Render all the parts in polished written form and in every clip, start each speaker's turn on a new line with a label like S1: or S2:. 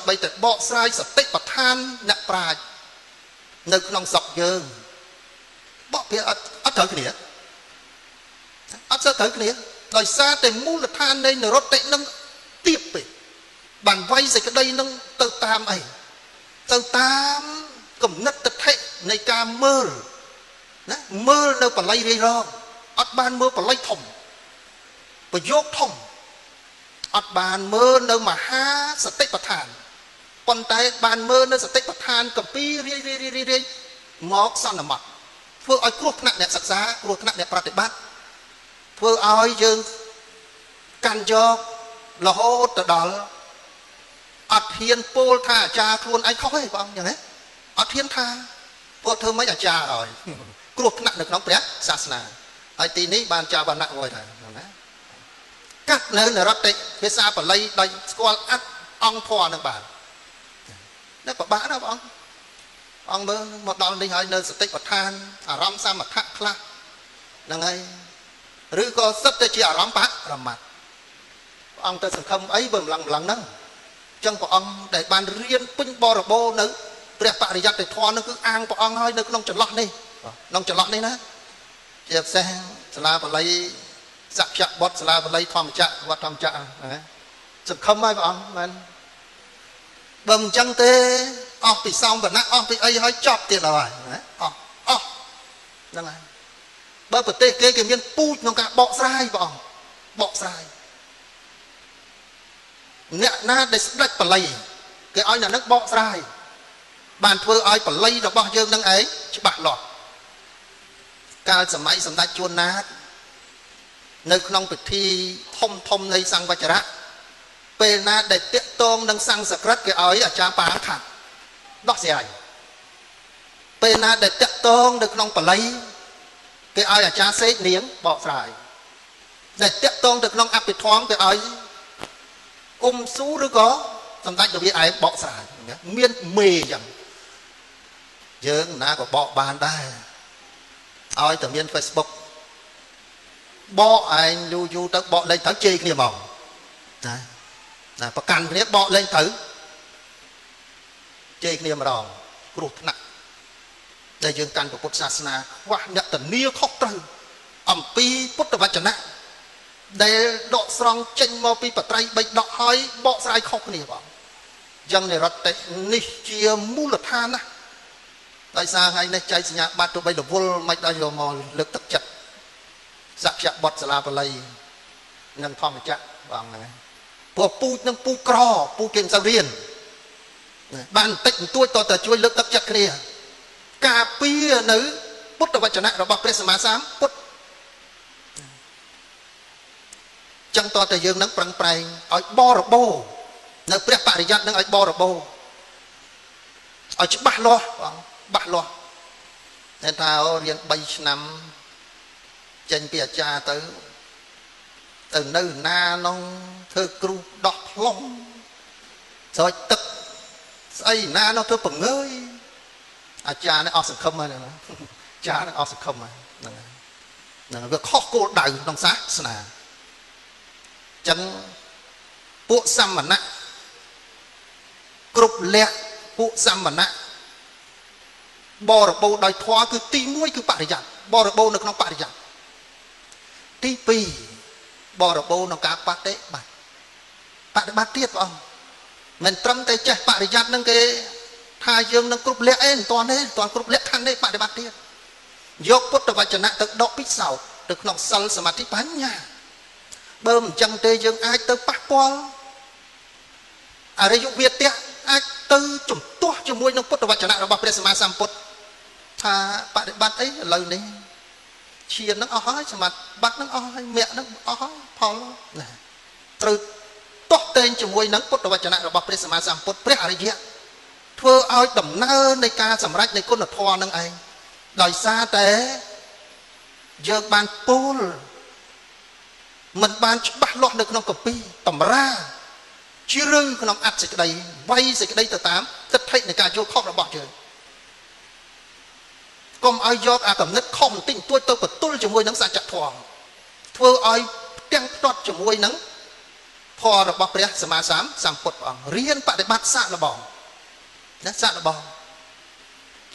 S1: ដើម្បីតែបកស្រាយសតិប្បដ្ឋានអ្នកប្រាជ្ញនៅក្នុងសក់យើងបកវាអត់ត្រូវគ្នាអត់ត្រូវគ្នាដោយសារតែមូលដ្ឋាននៃនរតិនឹងទៀបពេកបានវាយសេចក្តីនឹងទៅតាមអីទៅតាមគំនិតទិដ្ឋិនៃការមើលណាមើលនៅបល័យរាយរងអត់បានមើលបល័យធំប្រយោគធំអត់បានមើលនៅមហាសតិប្បដ្ឋានប៉ុន្តែបានមើលនៅសតិប្បដ្ឋានកម្ពីរាយមកសន្មតធ្វើឲ្យគ្រោះថ្នាក់អ្នកសិក្សាគ្រោះថ្នាក់អ្នកប្រតិបត្តិធ្វើឲ្យយើងកាន់យករហូតទៅដល់អត់ហ៊ានពោលថាអាចារ្យខ្លួនឯងខុសទេបងអញ្ចឹងហ៎អត់ហ៊ានថាពួកធ្វើមិនអាចារ្យឲ្យគ្រោះថ្នាក់នៅក្នុងព្រះសាសនាហើយទីនេះបានចាវណ្ណៈមួយថាណាកាត់នៅនរតិភាសាបាលីដោយស្គាល់អត្តអង្គធម៌នឹងបាននេះពិបាកណាបងអង្គមើលមកដល់នេះហើយនៅសតិប្បដ្ឋានអារម្មណ៍សមថៈខ្លះហ្នឹងហើយឬក៏សិតទៅជាអារម្មណ៍បរមត្តព្រះអង្គទៅសង្ឃឹមអីបើម្លឹងហ្នឹងអញ្ចឹងព្រះអង្គដែលបានរៀនពេញបរិបូរណ៍នៅព្រះបរិយត្តិធម៌ហ្នឹងគឺអាងព្រះអង្គហើយនៅក្នុងចន្លោះនេះក្នុងចន្លោះនេះណាជាពិសេសសាលាបាលីសក្យបុត្រសាលាបាលីធម្មចក្រវត្តធម្មចក្រសង្ឃឹមហើយព្រះអង្គមែនបើមិនអញ្ចឹងទេអស់ពីសោមវណ្ណៈអស់ពីអីហើយចប់ទៀតហើយណាអស់ហ្នឹងហើយបើប្រទេសគេមានពូជក្នុងការបកស្រាយព្រះអង្គបកស្រាយអ្នកណាដែលស្ដេចបល័យគេឲ្យអ្នកនឹងបកស្រាយបានធ្វើឲ្យបល័យរបស់យើងនឹងឯងច្បាស់លាស់កាលសម័យសម្ដេចជួនណាតនៅក្នុងពិធីធំនៃសង្វចរៈពេលណាដែលតាក់ទងនឹងសង្ស្ក្រឹតគេឲ្យអាចារ្យប៉ាខាត់ដោះស្រាយពេលណាដែលតាក់ទងនៅក្នុងបល័យគេឲ្យអាចារ្យសេកនាងបកស្រាយដែលតាក់ទងទៅក្នុងអភិធម្មគេឲ្យអ៊ុំស៊ូឬក៏សម្ដេចរបៀបឯងបកស្រាយមានមេអញ្ចឹងយើងណាក៏បកបានដែរឲ្យតែមាន Facebook បកឯងយូរទៅបកលេងទៅជេរគ្នាមកណាប្រកាន់គ្នាបកលេងទៅជេរគ្នាម្ដងគ្រោះថ្នាក់ដែលយើងកាន់ពុទ្ធសាសនាខ្វះអ្នកធានាខុសត្រូវអំពីពុទ្ធវចនៈដែលដកស្រង់ចេញមកពីបត្រៃបីដកហើយបកស្រាយខុសគ្នាបងអញ្ចឹងនិរតតិនេះជាមូលដ្ឋានណាដោយសារថ្ងៃនេះចែកសញ្ញាបត្រទៅបីរវល់មិនដល់យកមកលើកទឹកចិត្តសក្យបុត្រសាលាបាលីនិងធម្មចក្របងហ្នឹងព្រោះពូជនឹងពូជក្រពូជគេមិនសូវរៀនបានបន្តិចបន្តួចតើជួយលើកទឹកចិត្តគ្នាការពារនៅពុទ្ធវចនៈរបស់ព្រះសម្មាសម្ពុទ្ធចឹងតើតើយើងនឹងប្រឹងប្រែងឲ្យបរិបូរនៅព្រះបរិយត្តិនឹងឲ្យបរិបូរឲ្យច្បាស់លាស់បងច្បាស់លាស់តែថារៀន3ឆ្នាំចេញពីអាចារ្យទៅនៅណានោះធ្វើគ្រូដោះផ្លុំស្រោចទឹកស្អីណានោះធ្វើបង្ងើយអាចារ្យនេះអស់សង្ឃឹមហើយណាអាចារ្យនេះអស់សង្ឃឹមហើយហ្នឹងវាខុសគោលដៅក្នុងសាសនាចឹងពួកសមណៈគ្រប់លក្ខពួកសមណៈបរិបូរដោយធម៌គឺទី1គឺបរិយត្តិបរិបូរនៅក្នុងបរិយត្តិទី2បរិបូរក្នុងការបដិបត្តិទៀតបងមិនត្រឹមតែចេះបរិយត្តិនឹងគេថាយើងនឹងគ្រប់លក្ខអីមិនទាន់ទេមិនទាន់គ្រប់លក្ខខណ្ឌទេបដិបត្តិទៀតយកពុទ្ធវចនៈទៅដកពិសោធន៍ទៅក្នុងសិលសមាធិបញ្ញាបើមិនចឹងទេយើងអាចទៅប៉ះពាល់អរិយវិទ្យាអាចទៅជំទាស់ជាមួយនឹងពុទ្ធវចនៈរបស់ព្រះសម្មាសម្ពុទ្ធថាបដិបត្តិអីឥឡូវនេះឈាននឹងអស់ហើយសមាធិបត្តិនឹងអស់ហើយមគ្គនឹងអស់ហើយផលណាត្រូវទាស់តែងជាមួយនឹងពុទ្ធវចនៈរបស់ព្រះសម្មាសម្ពុទ្ធព្រះអរិយៈធ្វើឲ្យដំណើរនៃការសម្រេចនៃគុណធម៌នឹងឯងដោយសារតែយើងបានពោលមិនបានច្បាស់លាស់នៅក្នុងកម្ពីតម្រាជ្រៅក្នុងអត្ថសេចក្តីវាយសេចក្តីទៅតាមទិដ្ឋិនៃការយល់ខុសរបស់យើងកុំឲ្យយកអាកំណត់ខុសបន្តិចបន្តួចទៅបន្ទល់ជាមួយនឹងសច្ចធម៌ធ្វើឲ្យផ្ទាំងផ្ទាត់ជាមួយនឹងធ ធម៌របស់ព្រះសម្មាសម្ពុទ្ធព្រះអង្គរៀនបដិបត្តិសាកល្បងណាសាកល្បង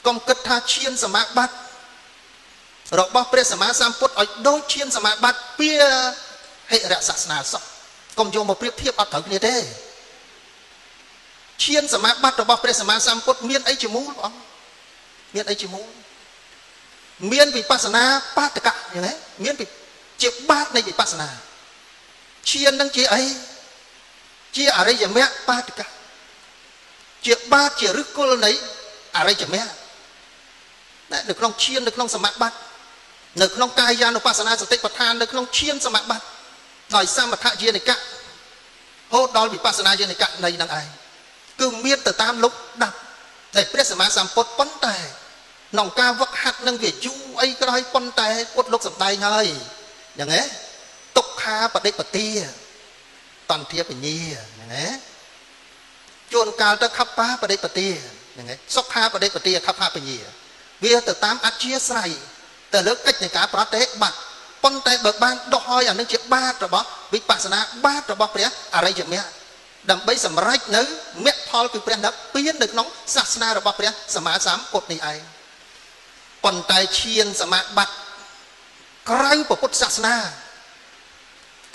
S1: កុំគិតថាឈានសមាបត្តិរបស់ព្រះសម្មាសម្ពុទ្ធឲ្យដូចឈានសមាបត្តិពាហិរៈសាសនាសោះកុំយកមកប្រៀបធៀបអត់ត្រូវគ្នាទេឈានសមាបត្តិរបស់ព្រះសម្មាសម្ពុទ្ធមានអីជាមូលបងមានអីជាមូលមានវិបស្សនាបាតកៈយ៉ាងណាមានជាបាតនៃវិបស្សនាឈាននឹងជាអីជាអរិយមគ្គបាតកៈជាបាតជាឫសគល់នៃអរិយមគ្គនៅក្នុងឈាននៅក្នុងសមាបត្តិនៅក្នុងកាយានុបស្សនាសតិប្បដ្ឋាននៅក្នុងឈានសមាបត្តិដោយសមថយានិកៈរហូតដល់វិបស្សនាយានិកៈនៃនឹងឯងគឺមានទៅតាមលុបដាប់តែព្រះសម្មាសម្ពុទ្ធប៉ុន្តែក្នុងការវឹកហាត់នឹងវាយូរអីក៏ដោយប៉ុន្តែពុទ្ធលោកសំដែងហើយយ៉ាងណាទុក្ខាបដិបទាតន្ទាបញ្ញាយ៉ាងណាជួនកាលទៅខប្បាបដិបទាយ៉ាងណាសុខាបដិបទាខប្បាបញ្ញាវាទៅតាមអធិស្ស្រ័យទៅលើកិច្ចនៃការប្រតិបត្តិប៉ុន្តែបើបានដោះឲ្យអានឹងជាបាតរបស់វិបស្សនាបាតរបស់ព្រះអរិយមគ្គដើម្បីសម្រេចនៅមគ្គផលគឺព្រះនិព្វាននៅក្នុងសាសនារបស់ព្រះសម្មាសម្ពុទ្ធនេះឯងប៉ុន្តែឈានសមាបត្តិក្រៅពុទ្ធសាសនា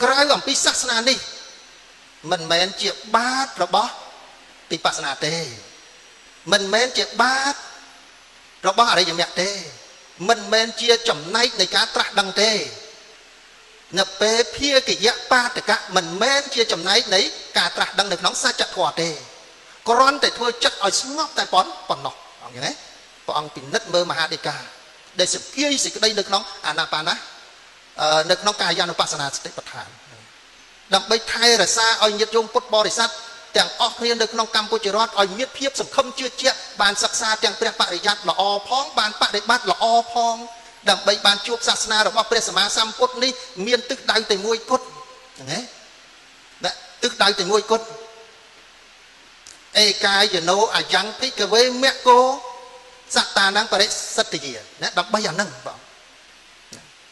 S1: ក្រៅអំពីសាសនានេះមិនមែនជាបាតរបស់វិបស្សនាទេមិនមែនជាបាតរបស់អរិយមគ្គទេមិនមែនជាចំណែកនៃការត្រាស់ដឹងទេនៅពេលភាគយៈបាតកៈមិនមែនជាចំណែកនៃការត្រាស់ដឹងនៅក្នុងសច្ចធម៌ទេគ្រាន់តែធ្វើចិត្តឲ្យស្ងប់តែប៉ុណ្ណោះអញ្ចឹងណាព្រះអង្គពិនិត្យមើលមហាដីកាដែលសភាយសេចក្តីនៅក្នុងអាណាបាណានៅក្នុងកាយានុបស្សនាសតិប្បដ្ឋានដើម្បីថែរក្សាឲ្យញាតិញោមពុទ្ធបរិស័ទទាំងអស់គ្នានៅក្នុងកម្ពុជារដ្ឋឲ្យមានភាពសង្ឃឹមជឿជាក់បានសិក្សាទាំងព្រះបរិយ័តល្អផងបានបដិបត្តិល្អផងដើម្បីបានជួបសាសនារបស់ព្រះសម្មាសម្ពុទ្ធនេះមានទិសដៅតែមួយគត់ណាទិសដៅតែមួយគត់ឯកាយណោអយ៉ាងភិកវេមគ្គោសត្តានឹងបរិសិទ្ធិយាណាដើម្បីអានឹងបង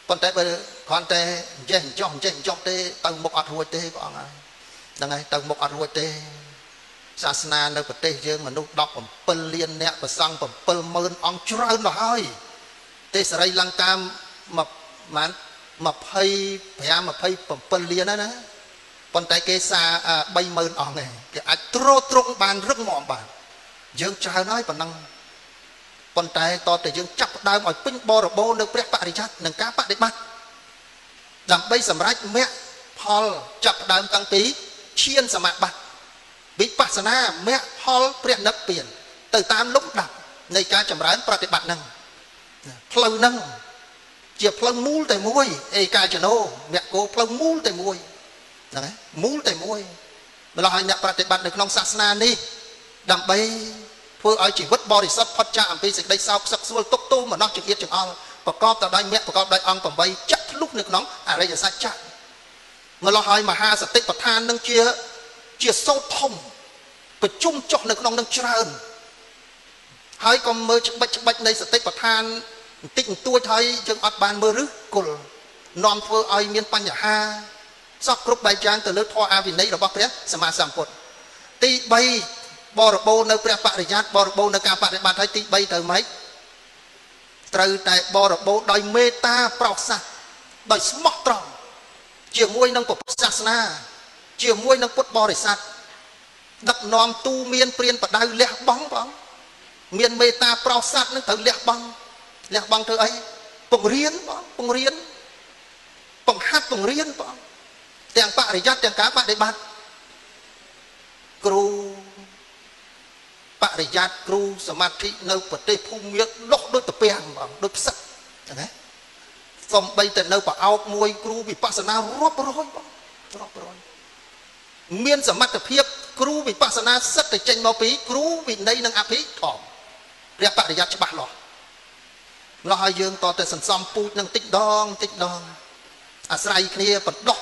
S1: ប៉ុន្តែបើគ្រាន់តែចេះចោះទេទៅមុខអត់រួចទេបងហើយហ្នឹងហើយទៅមុខអត់រួចទេសាសនានៅប្រទេសយើងមនុស្ស17លានអ្នកប្រសង់70000អង្គច្រើនទៅហើយទេសរីលង្កា25-27លានណាប៉ុន្តែគេសា30000អង្គឯងគេអាចទ្រទ្រង់បានរឹងមាំបានយើងច្រើនហើយប៉ុណ្ណឹងប៉ុន្តែតតែយើងចាប់ដើមឲ្យពេញបរិបូរណ៍នៅព្រះបរិយ័តនិងការបដិបត្តិដើម្បីសម្រេចមគ្គផលចាប់ដើមតាំងពីឈានសមាបត្តិវិបស្សនាមគ្គផលព្រះនិព្វានទៅតាមលំដាប់នៃការចម្រើនប្រតិបត្តិហ្នឹងផ្លូវហ្នឹងជាផ្លូវមូលតែមួយឯកាចណោមគ្គគោផ្លូវមូលតែមួយហ្នឹងហើយមូលតែមួយម្ល៉េះឲ្យអ្នកប្រតិបត្តិនៅក្នុងសាសនានេះដើម្បីធ្វើឲ្យជីវិតបរិសុទ្ធផុតចាកអំពីសេចក្តីសោកសឹកសួលទុក្ខទោសមនោចង្អៀតចង្អល់ប្រកបទៅដោយមគ្គប្រកបដោយអង្គ8ចាក់ធ្លុះនៅក្នុងអរិយសច្ចៈម្ល៉េះឲ្យមហាសតិប្បដ្ឋាននឹងជាសោតធំប្រជុំចុះនៅក្នុងនឹងច្រើនហើយក៏មើលច្បិចនៃសតិប្បដ្ឋានបន្តិចបន្តួចហើយយើងអត់បានមើលឬគល់នាំធ្វើឲ្យមានបញ្ហាសពគ្រប់បែបយ៉ាងទៅលើធម៌អវិន័យរបស់ព្រះសម្មាសម្ពុទ្ធទី3បរិបូរនៅព្រះបរិយ័តបរិបូរនៅការបដិបត្តិហើយទី3ត្រូវម៉េចត្រូវតែបរិបូរដោយមេត្តាប្រោសស័ក្តិដោយស្មោះត្រង់ជាមួយនឹងពុទ្ធសាសនាជាមួយនឹងពុទ្ធបរិស័ទដឹកនាំទូមានព្រានបដៅលះបង់បងមានមេត្តាប្រោសស័ក្តិនឹងត្រូវលះបង់ធ្វើអីពង្រៀនបងពង្រៀនបង្ហាត់ពង្រៀនបងទាំងបរិយ័តទាំងការបដិបត្តិគ្រូបរិយ័តគ្រូសមាធិនៅប្រទេសភូមាដុះដូចតាពាំងបងដូចផ្សឹកចឹងណាសំបីតែនៅប្រអោកមួយគ្រូវិបស្សនារាប់រយបងរាប់រយមានសមត្ថភាពគ្រូវិបស្សនាសិតតែចេញមកពីគ្រូវិន័យនិងអភិធម្មព្រះបរិយ័តច្បាស់លាស់ម្ល៉េះឲ្យយើងតតែសន្សំពូជនឹងតិចដងអាស្រ័យគ្នាបណ្ដោះ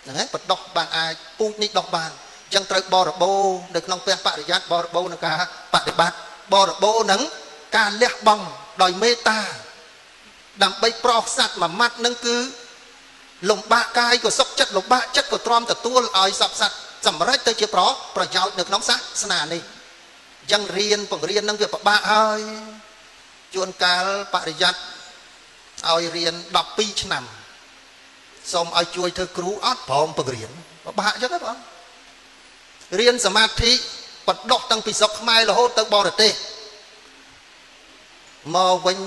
S1: ហ្នឹងហើយបណ្ដោះបានអាចពូជនេះដោះបានអញ្ចឹងត្រូវបរិបូរនៅក្នុងព្រះបរិយ័តបរិបូរនឹងការបដិបត្តិបរិបូរនឹងការលះបង់ដោយមេត្តាដើម្បីប្រោសសัตว์មួយម៉ាត់នឹងគឺ លំបាកកាយក៏សុខចិត្តលំបាកចិត្តក៏ទ្រាំទទួលឲ្យសពសត្វសម្រេចទៅជាប្រយោជន៍នៅក្នុងសាសនានេះអញ្ចឹងបង្រៀននឹងវាពិបាកហើយជួនកាលបរិយ័តឲ្យរៀន12ឆ្នាំសូមឲ្យជួយធ្វើគ្រូអត់ព្រមបង្រៀនពិបាកអញ្ចឹងបងរៀនសមាធិបណ្ដុះតាំងពីស្រុកខ្មែររហូតទៅបរទេសមកវិញ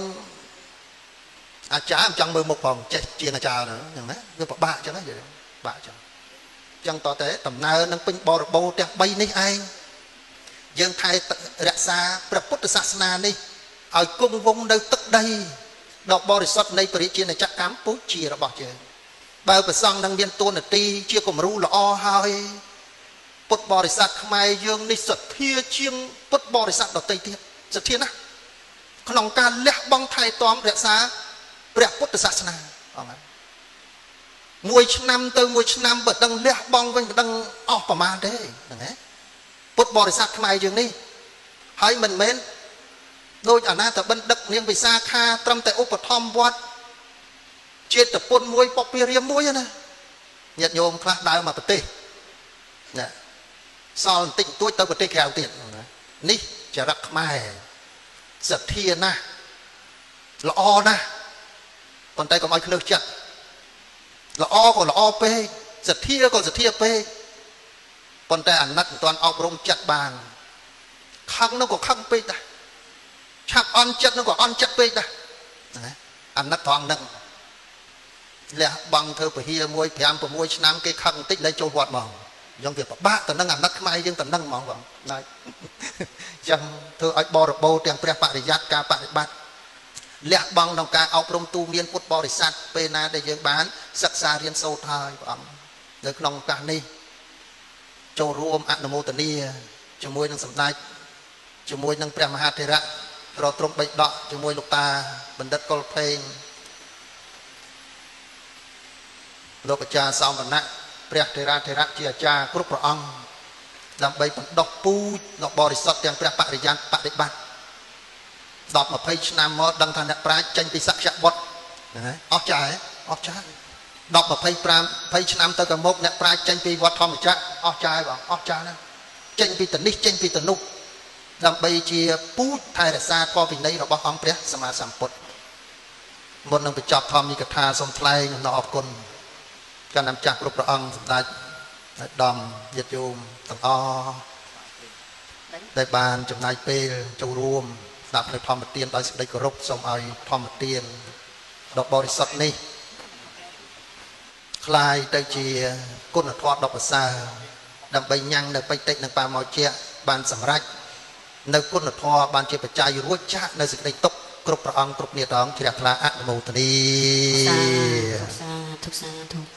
S1: អាចារ្យមិនចង់មើលមុខផងចេះជាងអាចារ្យហ្នឹងអញ្ចឹងណាវាពិបាកអញ្ចឹងណាពិបាកអញ្ចឹងតតែដំណើរនឹងពេញបរិបូរណ៍ទាំង3នេះឯងយើងថែរក្សាព្រះពុទ្ធសាសនានេះឲ្យគង់វង្សនៅទឹកដីដ៏បរិសុទ្ធនៃព្រះរាជាណាចក្រកម្ពុជារបស់យើងបើប្រសង់នឹងមានទួនាទីជាគំរូល្អហើយពុទ្ធបរិស័ទខ្មែរយើងនេះសទ្ធាជាងពុទ្ធបរិស័ទដទៃទៀតសទ្ធាណាស់ក្នុងការលះបង់ថែទាំរក្សាព្រះពុទ្ធសាសនាបងមួយឆ្នាំទៅមួយឆ្នាំបើដឹងលះបង់វិញមិនដឹងអស់ប្រមាណទេហ្នឹងណាពុទ្ធបរិស័ទខ្មែរយើងនេះហើយមិនមែនដោយអាណាតបិណ្ឌដឹកនាងវិសាខាត្រឹមតែឧបត្ថម្ភវត្តចេតពុនមួយពពារាមមួយណាញាតិញោមខ្លះដើរមកប្រទេសណាសល់បន្តិចបន្តួចទៅប្រទេសក្រៅទៀតនេះចរិតខ្មែរសទ្ធាណាស់ល្អណាស់ប៉ុន្តែកុំឲ្យភ្លើសចិត្តល្អក៏ល្អពេកសទ្ធាក៏សទ្ធាពេកប៉ុន្តែអាណិតមិនទាន់អប់រំចិត្តបានខឹងនោះក៏ខឹងពេកដែរឆាប់អន់ចិត្តនោះក៏អន់ចិត្តពេកដែរអាណិតត្រង់ហ្នឹងលះបង់ធ្វើពហិ1 5 6ឆ្នាំគេខឹងបន្តិចលែងចូលវត្តមកអញ្ចឹងវាពិបាកទៅនឹងអាណិតខ្មែរយើងទៅនឹងហ្មងបងណាអញ្ចឹងធ្វើឲ្យបរិបូរទាំងព្រះបរិយ័តការបប្រតិបត្តិលះបង់ក្នុងការអប់រំទូមានពុទ្ធបរិស័ទពេលណាដែលយើងបានសិក្សារៀនសូត្រហើយព្រះអង្គនៅក្នុងឱកាសនេះចូលរួមអនុមោទនាជាមួយនឹងសម្ដេចជាមួយនឹងព្រះមហាថេរៈប្រទ្រង់បិដកជាមួយលោកតាបណ្ឌិតកុលផេងលោកអាចារ្យសំវណ្ណៈព្រះថេរៈជាអាចារ្យគ្រប់ព្រះអង្គដើម្បីបណ្ដុះពូជដល់បរិសុទ្ធទាំងព្រះបរិយ័តបដិបត្តិ10 20ឆ្នាំមកដឹងថាអ្នកប្រាជ្ញចេញពីសក្យបុត្រអស់ចាអស់ចា10 25 20ឆ្នាំទៅក៏មកអ្នកប្រាជ្ញចេញពីវត្តធម្មចក្រអស់ចាបងអស់ចាណាចេញពីតនេះចេញពីតនោះដើម្បីជាពូជថែរក្សាធម៌វិន័យរបស់អង្គព្រះសម្មាសម្ពុទ្ធមុននឹងបញ្ចប់ធម្មនិកថាសូមថ្លែងអំណរអរគុណកណ្ដាលចាស់គ្រប់ព្រះអង្គសម្ដេចអាដាមញាតិញោមទាំងអស់ដែលបានចំណាយពេលចូលរួមស្ដាប់នៅធម្មទានដោយសេចក្តីគោរពសូមឲ្យធម្មទានដ៏បរិសុទ្ធនេះคล้ายទៅជាគុណធម៌ដ៏ប្រសើរដើម្បីញ៉ាំងនៅបេតិកនិងបាមកជាបានសម្រេចនៅគុណធម៌បានជាបច្ច័យរួចចាក់នៅសេចក្តីទុកគ្រប់ព្រះអង្គគ្រប់នាថអង្គជ្រះថ្លាអនុមោទនា
S2: សាធុ